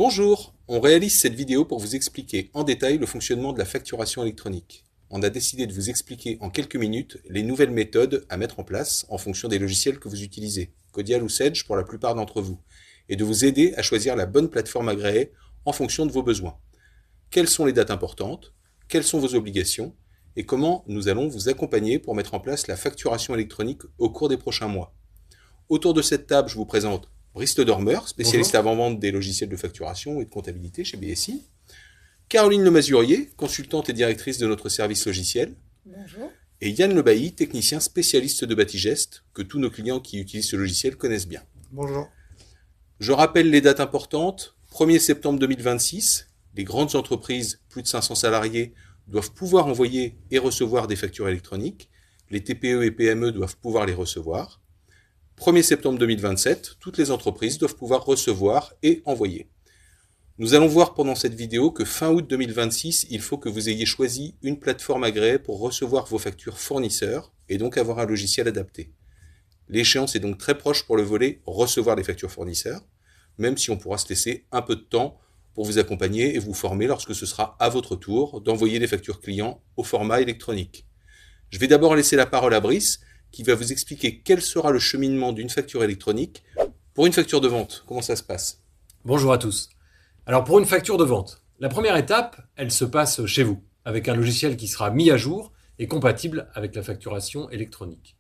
Bonjour, on réalise cette vidéo pour vous expliquer en détail le fonctionnement de la facturation électronique. On a décidé de vous expliquer en quelques minutes les nouvelles méthodes à mettre en place en fonction des logiciels que vous utilisez, Codial ou Sage pour la plupart d'entre vous, et de vous aider à choisir la bonne plateforme agréée en fonction de vos besoins. Quelles sont les dates importantes, quelles sont vos obligations, et comment nous allons vous accompagner pour mettre en place la facturation électronique au cours des prochains mois. Autour de cette table, je vous présente Brice Le Dormeur, spécialiste avant-vente des logiciels de facturation et de comptabilité chez BSI. Caroline Lemazurier, consultante et directrice de notre service logiciel. Bonjour. Et Yann Lebailly, technicien spécialiste de Batigest, que tous nos clients qui utilisent ce logiciel connaissent bien. Bonjour. Je rappelle les dates importantes. 1er septembre 2026, les grandes entreprises, plus de 500 salariés, doivent pouvoir envoyer et recevoir des factures électroniques. Les TPE et PME doivent pouvoir les recevoir. 1er septembre 2027, toutes les entreprises doivent pouvoir recevoir et envoyer. Nous allons voir pendant cette vidéo que fin août 2026, il faut que vous ayez choisi une plateforme agréée pour recevoir vos factures fournisseurs et donc avoir un logiciel adapté. L'échéance est donc très proche pour le volet recevoir les factures fournisseurs, même si on pourra se laisser un peu de temps pour vous accompagner et vous former lorsque ce sera à votre tour d'envoyer les factures clients au format électronique. Je vais d'abord laisser la parole à Brice, qui va vous expliquer quel sera le cheminement d'une facture électronique. Pour une facture de vente, comment ça se passe? Bonjour à tous. Alors pour une facture de vente, la première étape, elle se passe chez vous, avec un logiciel qui sera mis à jour et compatible avec la facturation électronique.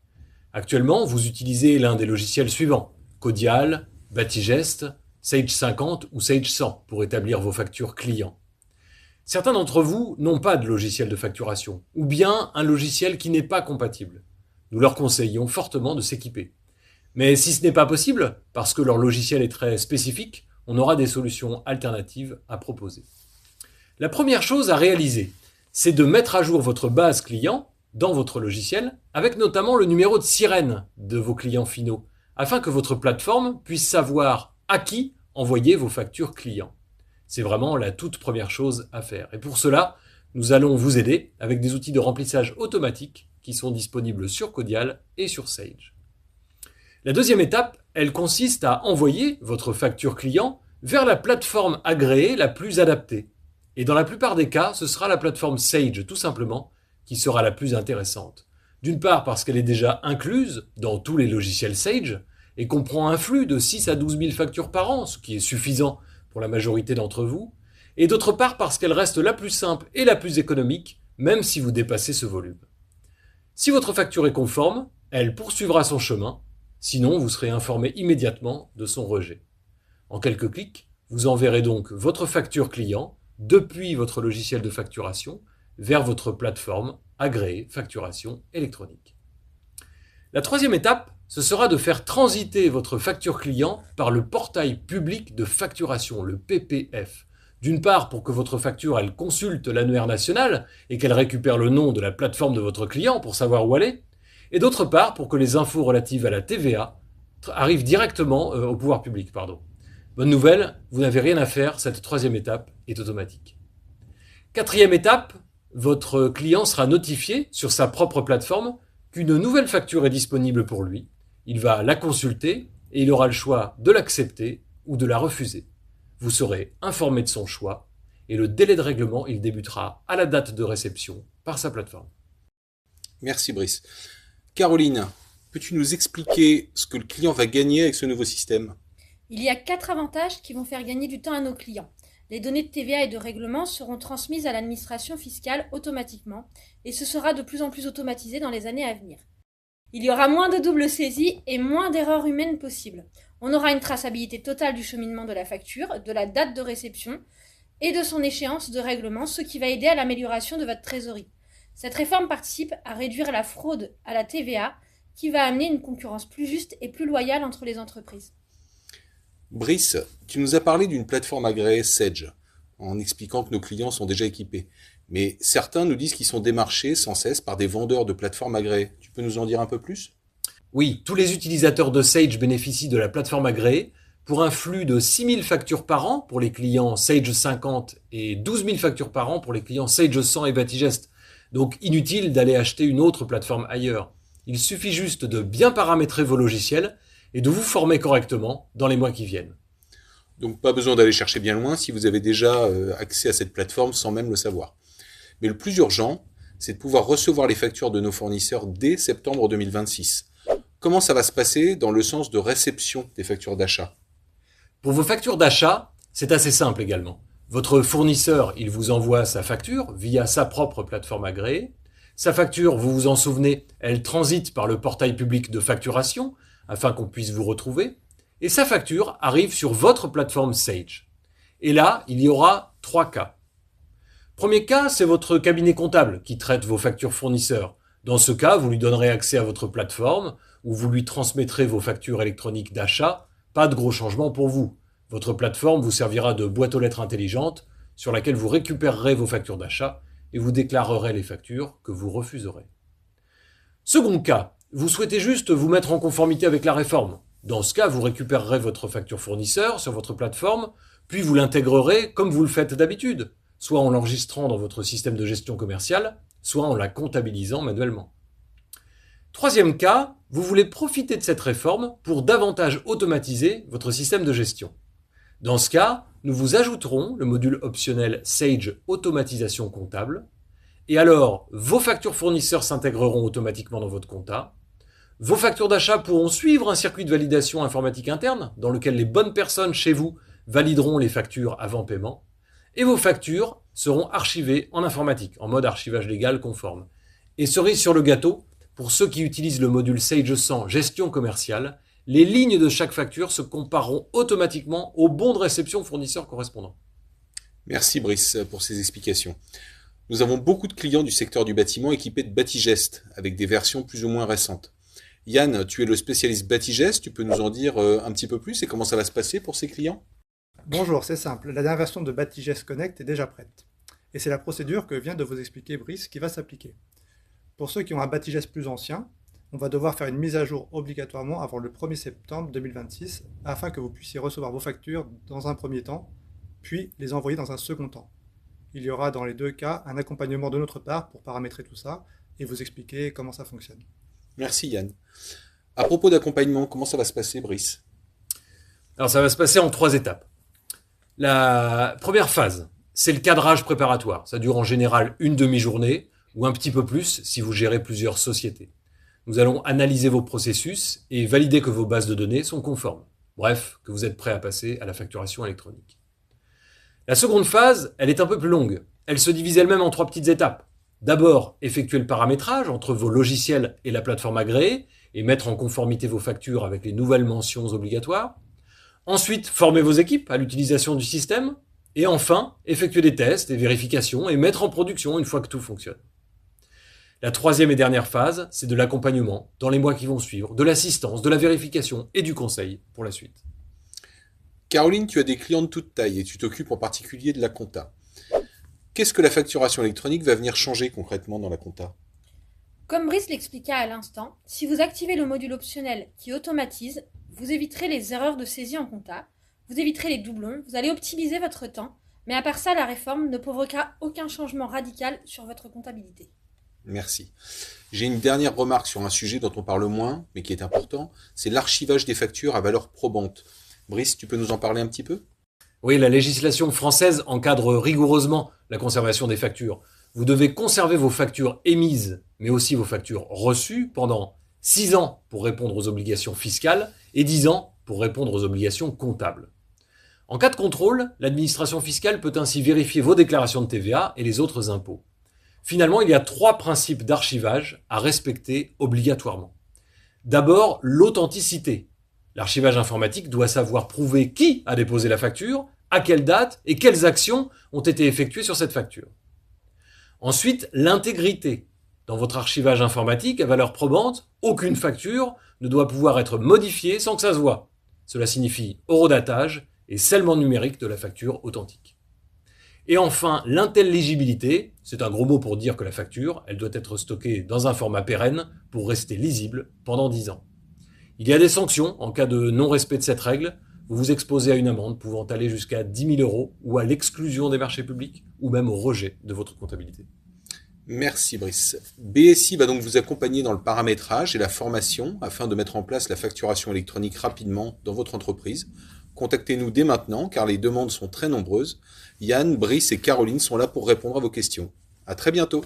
Actuellement, vous utilisez l'un des logiciels suivants, Codial, Batigest, Sage 50 ou Sage 100 pour établir vos factures clients. Certains d'entre vous n'ont pas de logiciel de facturation, ou bien un logiciel qui n'est pas compatible. Nous leur conseillons fortement de s'équiper. Mais si ce n'est pas possible, parce que leur logiciel est très spécifique, on aura des solutions alternatives à proposer. La première chose à réaliser, c'est de mettre à jour votre base client dans votre logiciel, avec notamment le numéro de sirène de vos clients finaux, afin que votre plateforme puisse savoir à qui envoyer vos factures clients. C'est vraiment la toute première chose à faire. Et pour cela, nous allons vous aider avec des outils de remplissage automatique qui sont disponibles sur Codial et sur Sage. La deuxième étape, elle consiste à envoyer votre facture client vers la plateforme agréée la plus adaptée. Et dans la plupart des cas, ce sera la plateforme Sage, tout simplement, qui sera la plus intéressante. D'une part parce qu'elle est déjà incluse dans tous les logiciels Sage et comprend un flux de 6 à 12 000 factures par an, ce qui est suffisant pour la majorité d'entre vous. Et d'autre part parce qu'elle reste la plus simple et la plus économique, même si vous dépassez ce volume. Si votre facture est conforme, elle poursuivra son chemin, sinon vous serez informé immédiatement de son rejet. En quelques clics, vous enverrez donc votre facture client depuis votre logiciel de facturation vers votre plateforme agréée facturation électronique. La troisième étape, ce sera de faire transiter votre facture client par le portail public de facturation, le PPF. D'une part, pour que votre facture, elle consulte l'annuaire national et qu'elle récupère le nom de la plateforme de votre client pour savoir où elle est. Et d'autre part, pour que les infos relatives à la TVA arrivent directement au pouvoir public. Bonne nouvelle, vous n'avez rien à faire, cette troisième étape est automatique. Quatrième étape, votre client sera notifié sur sa propre plateforme qu'une nouvelle facture est disponible pour lui. Il va la consulter et il aura le choix de l'accepter ou de la refuser. Vous serez informé de son choix et le délai de règlement, il débutera à la date de réception par sa plateforme. Merci Brice. Caroline, peux-tu nous expliquer ce que le client va gagner avec ce nouveau système? Il y a 4 avantages qui vont faire gagner du temps à nos clients. Les données de TVA et de règlement seront transmises à l'administration fiscale automatiquement et ce sera de plus en plus automatisé dans les années à venir. Il y aura moins de double saisie et moins d'erreurs humaines possibles. On aura une traçabilité totale du cheminement de la facture, de la date de réception et de son échéance de règlement, ce qui va aider à l'amélioration de votre trésorerie. Cette réforme participe à réduire la fraude à la TVA qui va amener une concurrence plus juste et plus loyale entre les entreprises. Brice, tu nous as parlé d'une plateforme agréée Sage, en expliquant que nos clients sont déjà équipés. Mais certains nous disent qu'ils sont démarchés sans cesse par des vendeurs de plateformes agréées. Tu peux nous en dire un peu plus? Oui, tous les utilisateurs de Sage bénéficient de la plateforme agréée pour un flux de 6 000 factures par an pour les clients Sage 50 et 12 000 factures par an pour les clients Sage 100 et Batigest. Donc inutile d'aller acheter une autre plateforme ailleurs. Il suffit juste de bien paramétrer vos logiciels et de vous former correctement dans les mois qui viennent. Donc pas besoin d'aller chercher bien loin si vous avez déjà accès à cette plateforme sans même le savoir. Mais le plus urgent, c'est de pouvoir recevoir les factures de nos fournisseurs dès septembre 2026. Comment ça va se passer dans le sens de réception des factures d'achat? Pour vos factures d'achat, c'est assez simple également. Votre fournisseur, il vous envoie sa facture via sa propre plateforme agréée. Sa facture, vous vous en souvenez, elle transite par le portail public de facturation afin qu'on puisse vous retrouver. Et sa facture arrive sur votre plateforme Sage. Et là, il y aura 3 cas. Premier cas, c'est votre cabinet comptable qui traite vos factures fournisseurs. Dans ce cas, vous lui donnerez accès à votre plateforme où vous lui transmettrez vos factures électroniques d'achat. Pas de gros changements pour vous. Votre plateforme vous servira de boîte aux lettres intelligente sur laquelle vous récupérerez vos factures d'achat et vous déclarerez les factures que vous refuserez. Second cas, vous souhaitez juste vous mettre en conformité avec la réforme. Dans ce cas, vous récupérerez votre facture fournisseur sur votre plateforme, puis vous l'intégrerez comme vous le faites d'habitude, soit en l'enregistrant dans votre système de gestion commerciale, soit en la comptabilisant manuellement. Troisième cas, vous voulez profiter de cette réforme pour davantage automatiser votre système de gestion. Dans ce cas, nous vous ajouterons le module optionnel Sage Automatisation comptable, et alors vos factures fournisseurs s'intégreront automatiquement dans votre compta. Vos factures d'achat pourront suivre un circuit de validation informatique interne dans lequel les bonnes personnes chez vous valideront les factures avant paiement. Et vos factures seront archivées en informatique, en mode archivage légal conforme. Et cerise sur le gâteau, pour ceux qui utilisent le module Sage 100 Gestion commerciale, les lignes de chaque facture se compareront automatiquement aux bons de réception fournisseurs correspondants. Merci Brice pour ces explications. Nous avons beaucoup de clients du secteur du bâtiment équipés de Batigest, avec des versions plus ou moins récentes. Yann, tu es le spécialiste Batigest, tu peux nous en dire un petit peu plus et comment ça va se passer pour ces clients? Bonjour, c'est simple, la dernière version de Batigest Connect est déjà prête. Et c'est la procédure que vient de vous expliquer Brice qui va s'appliquer. Pour ceux qui ont un Batigest plus ancien, on va devoir faire une mise à jour obligatoirement avant le 1er septembre 2026 afin que vous puissiez recevoir vos factures dans un premier temps, puis les envoyer dans un second temps. Il y aura dans les deux cas un accompagnement de notre part pour paramétrer tout ça et vous expliquer comment ça fonctionne. Merci Yann. À propos d'accompagnement, comment ça va se passer Brice? Alors ça va se passer en 3 étapes. La première phase, c'est le cadrage préparatoire. Ça dure en général une demi-journée ou un petit peu plus si vous gérez plusieurs sociétés. Nous allons analyser vos processus et valider que vos bases de données sont conformes. Bref, que vous êtes prêt à passer à la facturation électronique. La seconde phase, elle est un peu plus longue. Elle se divise elle-même en 3 petites étapes. D'abord, effectuer le paramétrage entre vos logiciels et la plateforme agréée et mettre en conformité vos factures avec les nouvelles mentions obligatoires. Ensuite, former vos équipes à l'utilisation du système. Et enfin, effectuer des tests et vérifications et mettre en production une fois que tout fonctionne. La troisième et dernière phase, c'est de l'accompagnement dans les mois qui vont suivre, de l'assistance, de la vérification et du conseil pour la suite. Caroline, tu as des clients de toute taille et tu t'occupes en particulier de la compta. Qu'est-ce que la facturation électronique va venir changer concrètement dans la compta? Comme Brice l'expliqua à l'instant, si vous activez le module optionnel qui automatise, vous éviterez les erreurs de saisie en compta, vous éviterez les doublons, vous allez optimiser votre temps, mais à part ça, la réforme ne provoquera aucun changement radical sur votre comptabilité. Merci. J'ai une dernière remarque sur un sujet dont on parle moins, mais qui est important, c'est l'archivage des factures à valeur probante. Brice, tu peux nous en parler un petit peu? Oui, la législation française encadre rigoureusement la conservation des factures. Vous devez conserver vos factures émises, mais aussi vos factures reçues pendant 6 ans pour répondre aux obligations fiscales et 10 ans pour répondre aux obligations comptables. En cas de contrôle, l'administration fiscale peut ainsi vérifier vos déclarations de TVA et les autres impôts. Finalement, il y a 3 principes d'archivage à respecter obligatoirement. D'abord, l'authenticité. L'archivage informatique doit savoir prouver qui a déposé la facture, à quelle date et quelles actions ont été effectuées sur cette facture. Ensuite, l'intégrité. Dans votre archivage informatique à valeur probante, aucune facture ne doit pouvoir être modifiée sans que ça se voie. Cela signifie horodatage et scellement numérique de la facture authentique. Et enfin, l'intelligibilité, c'est un gros mot pour dire que la facture, elle doit être stockée dans un format pérenne pour rester lisible pendant 10 ans. Il y a des sanctions en cas de non-respect de cette règle. Vous vous exposez à une amende pouvant aller jusqu'à 10 000 € ou à l'exclusion des marchés publics ou même au rejet de votre comptabilité. Merci Brice. BSI va donc vous accompagner dans le paramétrage et la formation afin de mettre en place la facturation électronique rapidement dans votre entreprise. Contactez-nous dès maintenant car les demandes sont très nombreuses. Yann, Brice et Caroline sont là pour répondre à vos questions. À très bientôt.